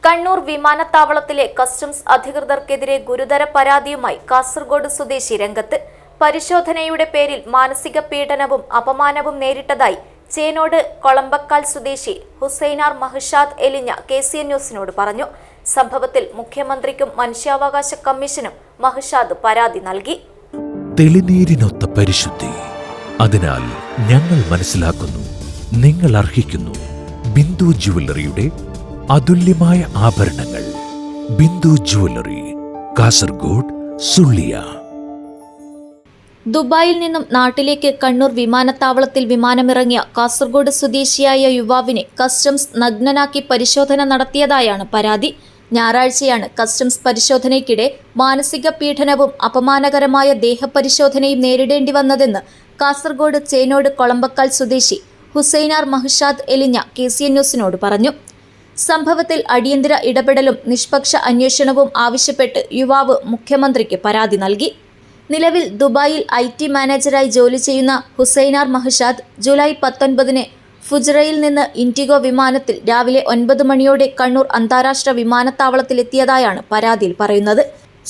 കണ്ണൂർ വിമാനത്താവളത്തിലെ കസ്റ്റംസ് അധികൃതർക്കെതിരെ ഗുരുതര പരാതിയുമായി കാസർഗോഡ് സ്വദേശി രംഗത്ത്. പരിശോധനയുടെ പേരിൽ മാനസിക പീഡനവും അപമാനവും നേരിട്ടതായി ചേനോട് കൊളമ്പക്കാൽ സ്വദേശി ഹുസൈനാർ മഹ്ഷാദ് എലിഞ്ഞ KCN ന്യൂസിനോട് പറഞ്ഞു. സംഭവത്തിൽ മുഖ്യമന്ത്രിക്കും മനുഷ്യാവകാശ കമ്മീഷനും മഹ്ഷാദ് പരാതി നൽകി. തെളിനീരിനൊത്ത പരിശുദ്ധി, അതിനാൽ ഞങ്ങൾ മനസ്സിലാക്കുന്നു, നിങ്ങൾ അർഹിക്കുന്നു. ബിന്ദു ജുവല്ലറിയുടെ അതുല്യമായ ആഭരണങ്ങൾ. ബിന്ദു ജുവല്ലറി, കാസർഗോഡ്, സുള്ളിയ. ദുബായിൽ നിന്നും നാട്ടിലേക്ക് കണ്ണൂർ വിമാനത്താവളത്തിൽ വിമാനമിറങ്ങിയ കാസർഗോഡ് സ്വദേശിയായ യുവാവിനെ കസ്റ്റംസ് നഗ്നനാക്കി പരിശോധന നടത്തിയതായാണ് പരാതി. ഞായറാഴ്ചയാണ് കസ്റ്റംസ് പരിശോധനയ്ക്കിടെ മാനസിക പീഡനവും അപമാനകരമായ ദേഹപരിശോധനയും നേരിടേണ്ടി വന്നതെന്ന് കാസർഗോഡ് ചേനോട് കൊളമ്പക്കാൽ സ്വദേശി ഹുസൈനാർ മഹ്ഷാദ് എലിഞ്ഞ KCN ന്യൂസിനോട് പറഞ്ഞു. സംഭവത്തിൽ അടിയന്തര ഇടപെടലും നിഷ്പക്ഷ അന്വേഷണവും ആവശ്യപ്പെട്ട് യുവാവ് മുഖ്യമന്ത്രിക്ക് പരാതി നൽകി. നിലവിൽ ദുബായിൽ IT മാനേജരായി ജോലി ചെയ്യുന്ന ഹുസൈനാർ മഹ്ഷാദ് ജൂലൈ 19 ഫുജറയിൽ നിന്ന് ഇൻഡിഗോ വിമാനത്തിൽ രാവിലെ 9 മണിയോടെ കണ്ണൂർ അന്താരാഷ്ട്ര വിമാനത്താവളത്തിലെത്തിയതായാണ് പരാതിയിൽ പറയുന്നത്.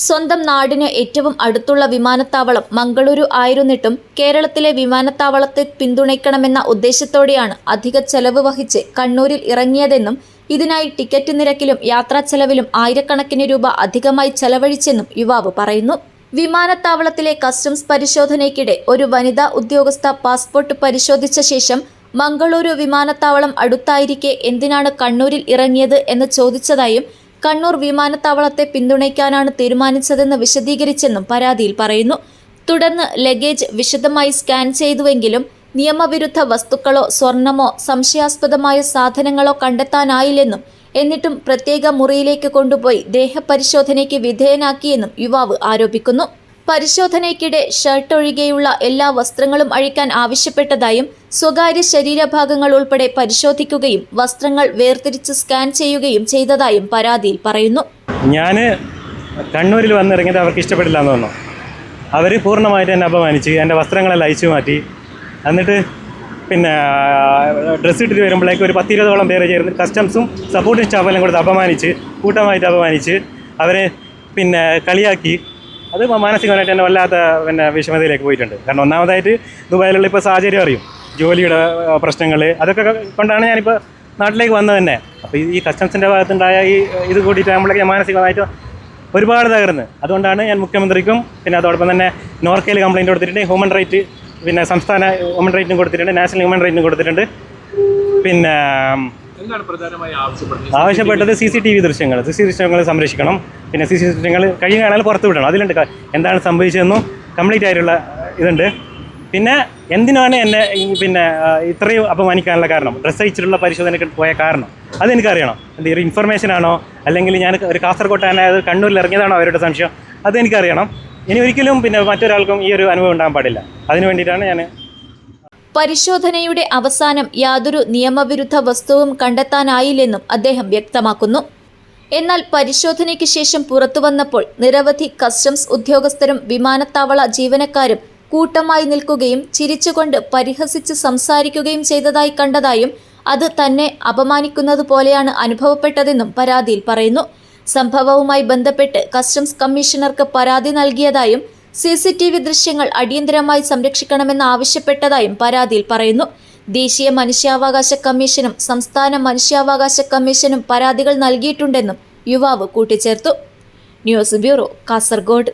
സ്വന്തം നാടിന് ഏറ്റവും അടുത്തുള്ള വിമാനത്താവളം മംഗളൂരു ആയിരുന്നിട്ടും കേരളത്തിലെ വിമാനത്താവളത്തെ പിന്തുണയ്ക്കണമെന്ന ഉദ്ദേശത്തോടെയാണ് അധിക ചെലവ് വഹിച്ച് കണ്ണൂരിൽ ഇറങ്ങിയതെന്നും ഇതിനായി ടിക്കറ്റ് നിരക്കിലും യാത്രാ ചെലവിലും ആയിരക്കണക്കിന് രൂപ അധികമായി ചെലവഴിച്ചെന്നും യുവാവ് പറയുന്നു. വിമാനത്താവളത്തിലെ കസ്റ്റംസ് പരിശോധനയ്ക്കിടെ ഒരു വനിതാ ഉദ്യോഗസ്ഥ പാസ്പോർട്ട് പരിശോധിച്ച ശേഷം മംഗളൂരു വിമാനത്താവളം അടുത്തായിരിക്കെ എന്തിനാണ് കണ്ണൂരിൽ ഇറങ്ങിയത് എന്ന് ചോദിച്ചതായും കണ്ണൂർ വിമാനത്താവളത്തെ പിന്തുണയ്ക്കാനാണ് തീരുമാനിച്ചതെന്ന് വിശദീകരിച്ചെന്നും പരാതിയിൽ പറയുന്നു. തുടർന്ന് ലഗേജ് വിശദമായി സ്കാൻ ചെയ്തുവെങ്കിലും നിയമവിരുദ്ധ വസ്തുക്കളോ സ്വർണമോ സംശയാസ്പദമായ സാധനങ്ങളോ കണ്ടെത്താനായില്ലെന്നും എന്നിട്ടും പ്രത്യേക മുറിയിലേക്ക് കൊണ്ടുപോയി ദേഹപരിശോധനയ്ക്ക് വിധേയനാക്കിയെന്നും യുവാവ് ആരോപിക്കുന്നു. പരിശോധനയ്ക്കിടെ ഷർട്ട് ഒഴികെയുള്ള എല്ലാ വസ്ത്രങ്ങളും അഴിക്കാൻ ആവശ്യപ്പെട്ടതായും സ്വകാര്യ ശരീരഭാഗങ്ങൾ ഉൾപ്പെടെ പരിശോധിക്കുകയും വസ്ത്രങ്ങൾ വേർതിരിച്ച് സ്കാൻ ചെയ്യുകയും ചെയ്തതായും പരാതിയിൽ പറയുന്നു. ഞാൻ കണ്ണൂരിൽ വന്നിറങ്ങിയത് അവർക്ക് ഇഷ്ടപ്പെട്ടില്ല എന്ന് തോന്നുന്നു. അവർ പൂർണ്ണമായിട്ട് എന്നെ അപമാനിച്ച് എൻ്റെ വസ്ത്രങ്ങളെല്ലാം അയച്ചു മാറ്റി. എന്നിട്ട് പിന്നെ ഡ്രസ്സ് ഇട്ടിട്ട് വരുമ്പോഴേക്ക് ഒരു 10-20ഓളം പേര് ചേർന്ന് കസ്റ്റംസും സപ്പോർട്ടിംഗ് സ്റ്റാഫെല്ലാം കൊടുത്ത് അപമാനിച്ച്, കൂട്ടമായിട്ട് അപമാനിച്ച് അവരെ പിന്നെ കളിയാക്കി. അത് മാനസികമായിട്ട് തന്നെ വല്ലാത്ത വിഷമതയിലേക്ക് പോയിട്ടുണ്ട്. കാരണം ഒന്നാമതായിട്ട് ദുബായിലുള്ള ഇപ്പോൾ സാഹചര്യം അറിയും, ജോലിയുടെ പ്രശ്നങ്ങൾ, അതൊക്കെ കൊണ്ടാണ് ഞാനിപ്പോൾ നാട്ടിലേക്ക് വന്നത് തന്നെ. അപ്പോൾ ഈ കസ്റ്റംസിൻ്റെ ഭാഗത്തുണ്ടായ ഇത് കൂടിയിട്ട് നമ്മളൊക്കെ മാനസികമായിട്ട് ഒരുപാട് തകർന്ന്. അതുകൊണ്ടാണ് ഞാൻ മുഖ്യമന്ത്രിക്കും പിന്നെ അതോടൊപ്പം തന്നെ നോർക്കയിൽ കംപ്ലയിൻറ്റ് കൊടുത്തിട്ടുണ്ട്, ഹ്യൂമൻ റൈറ്റ് പിന്നെ സംസ്ഥാന ഹ്യൂമൻ റൈറ്റിനും കൊടുത്തിട്ടുണ്ട്, നാഷണൽ ഹ്യൂമൻ റൈറ്റിനും കൊടുത്തിട്ടുണ്ട്. പിന്നെ ആവശ്യപ്പെട്ടത് CCTV ദൃശ്യങ്ങൾ സംരക്ഷിക്കണം. പിന്നെ CCTV ദൃശ്യങ്ങൾ കഴിഞ്ഞ കാണാൻ പുറത്ത് വിടണം. അതിലുണ്ട് എന്താണ് സംഭവിച്ചതെന്നും കംപ്ലീറ്റ് ആയിട്ടുള്ള ഇതുണ്ട്. പിന്നെ എന്തിനാണ് എന്നെ പിന്നെ ഇത്രയും അപമാനിക്കാനുള്ള കാരണം, ഡ്രസ്സ് അയച്ചിട്ടുള്ള പരിശോധനയ്ക്ക് പോയ കാരണം അതെനിക്കറിയണം. എന്തെങ്കിലും ഇൻഫർമേഷൻ ആണോ, അല്ലെങ്കിൽ ഞാൻ ഒരു കാസർഗോട്ടാനായത് കണ്ണൂരിൽ ഇറങ്ങിയതാണോ അവരുടെ സംശയം, അതെനിക്കറിയണം. ഇനി ഒരിക്കലും പിന്നെ മറ്റൊരാൾക്കും ഈ ഒരു അനുഭവം ഉണ്ടാകാൻ പാടില്ല. അതിനു വേണ്ടിയിട്ടാണ് ഞാൻ. പരിശോധനയുടെ അവസാനം യാതൊരു നിയമവിരുദ്ധ വസ്തുവും കണ്ടെത്താനായില്ലെന്നും അദ്ദേഹം വ്യക്തമാക്കുന്നു. എന്നാൽ പരിശോധനയ്ക്ക് ശേഷം പുറത്തുവന്നപ്പോൾ നിരവധി കസ്റ്റംസ് ഉദ്യോഗസ്ഥരും വിമാനത്താവള ജീവനക്കാരും കൂട്ടമായി നിൽക്കുകയും ചിരിച്ചുകൊണ്ട് പരിഹസിച്ച് സംസാരിക്കുകയും ചെയ്തതായി കണ്ടതായും അത് തന്നെ അപമാനിക്കുന്നത് പോലെയാണ് അനുഭവപ്പെട്ടതെന്നും പരാതിയിൽ പറയുന്നു. സംഭവവുമായി ബന്ധപ്പെട്ട് കസ്റ്റംസ് കമ്മീഷണർക്ക് പരാതി നൽകിയതായും CCTV ദൃശ്യങ്ങൾ അടിയന്തരമായി സംരക്ഷിക്കണമെന്ന് ആവശ്യപ്പെട്ടതായും പരാതിയിൽ പറയുന്നു. ദേശീയ മനുഷ്യാവകാശ കമ്മീഷനും സംസ്ഥാന മനുഷ്യാവകാശ കമ്മീഷനും പരാതികൾ നൽകിയിട്ടുണ്ടെന്നും യുവാവ് കൂട്ടിച്ചേർത്തു. News bureau, Kasaragod.